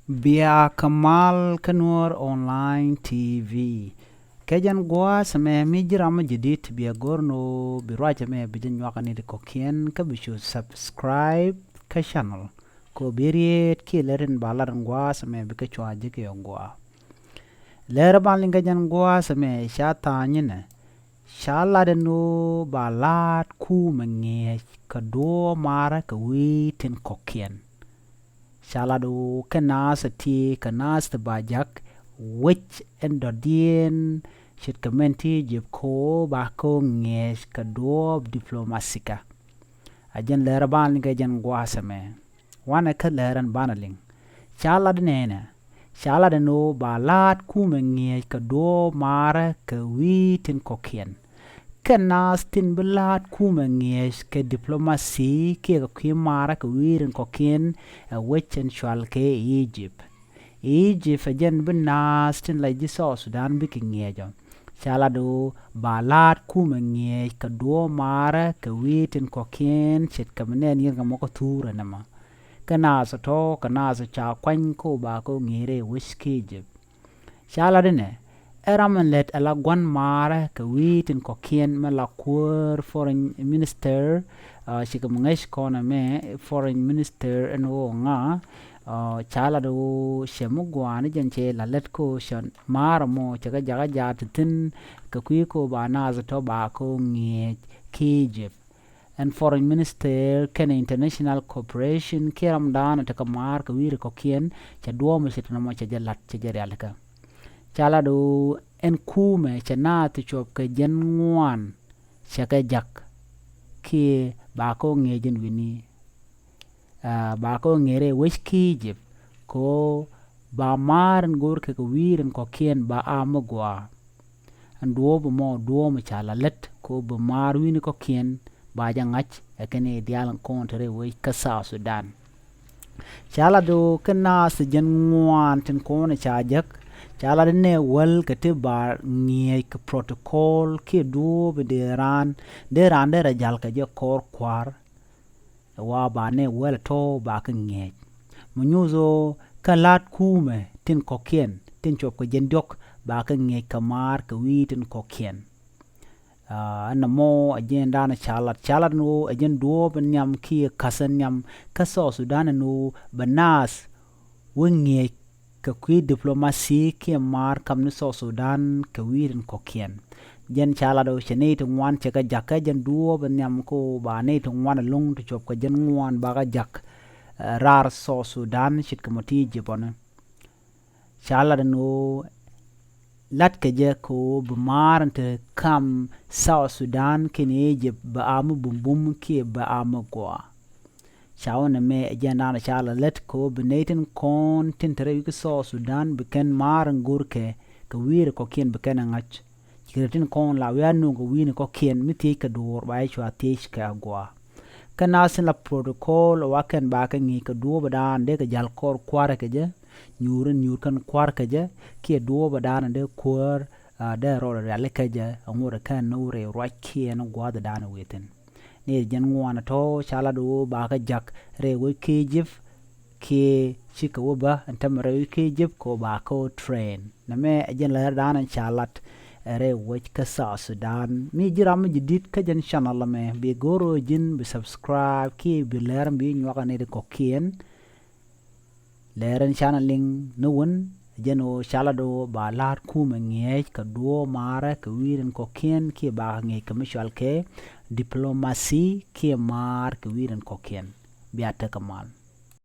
Bia Kamal Kanur Online TV. Kajan gua sama mijirama jadid bia gorno birwaja me bijin wakani de kokien ka bishu subscribe ka channel ko biriet ki lerin balaran gua sama bika chwaje ke gua. Lera balin kajan gua sama shata nyine. Shala de no balat ku menge ka do mara ka witin kokien. Shalado kanas ti kanas te bajak which endodien shit kamenti jib ko bako ngesh kadob diplomasika ajen lera ban ga jen gwasame wana ka leran banaling shalad nena shalad no balat kuma ngesh kadob mara ka witin kokien kanas tin belat kuma ngesh ke diplomasi ke ko mara ka wirin kokien which en shwal ke Egypt fajen benas tin la jiso Sudan biki ngejo shalado balat kuma nge ka do mara ka witin kokien chet kamnen yin moko tura nama kana so to kana so cha kwan ko ba ko ngire whisky jib shalado ne eraman let ala gwan mara ka witin kokien mala kur foreign minister shikamungesh kona me foreign minister eno nga chala do shemu gwani janche lalet ko shan mara mo chaga jaga jatitin ka ko ba na to ba ko nge kijip and foreign minister ken international cooperation kiram dana ta kamar ka wir ko kien cha do mo sit na mo cha jalat cha jari alka chala do en kume cha na ti chop ka janwan chaga jak ki ba ko nge jin wini ba ko ngere whisky jib ko ba maran gor ke wiren ko kien ba amagwa ando mo chala let ko ba mar wini ko kien ba jangach ekene dialan kontre we ka Sudan chala do kana se janwan tin ko na chajak chala ne wal ke te ba ngie ke protocol ke do be de ran de rajal ka je kor kwar wa ba ne wel to ba ka nge munyuzo kalat kume tin kokien tin chop ko jendok ba ka nge kamar ka wi tin kokien na mo agenda na chalat no agen do ben nyam ki kasan nyam ka Sudan no banas wenge ka kwi diplomasi ki mar kam ni Sudan ka wi tin kokien jen chala do chene to wan chaka jaka jen duo ben nyam ko ba ne to wan lung to chop ko jen wan ba ga jak rar Sudan shit kamati jibona chala no lat ke je ko bumar te kam Sudan kene je ba amu bumbum ki ba amu kwa chawana me jen na chala let ko benetin kon tintere ko Sudan beken mar ngurke ka wir ko kien beken ngach kiretin kon la wanu go wini ko kien miti ka dur ba chwa tish ka gwa kana sin la protocol wa ken ba ka ngi ka do ba de ka jal kor kwara ke je nyur kan kwar ke je ki do ba de kor de ro ya le ke je ngure kan no re ro kien gwa da na wetin ne jen ngwana to chala do ba ka jak re we ki jif ki chika wo ba antam re ki jif ko ba ko train na me jen la dana chalat re wech ka Sudan mi jiram jidit ka jan channel me bi goro jin bi subscribe ki bi leram bi nyoka ne de kokien leran channeling no won jeno chalado ba lar ku menge ka do mara ka wiren kokien ki ba nge commercial ke diplomasi ki mar ka wiren kokien bi atakamal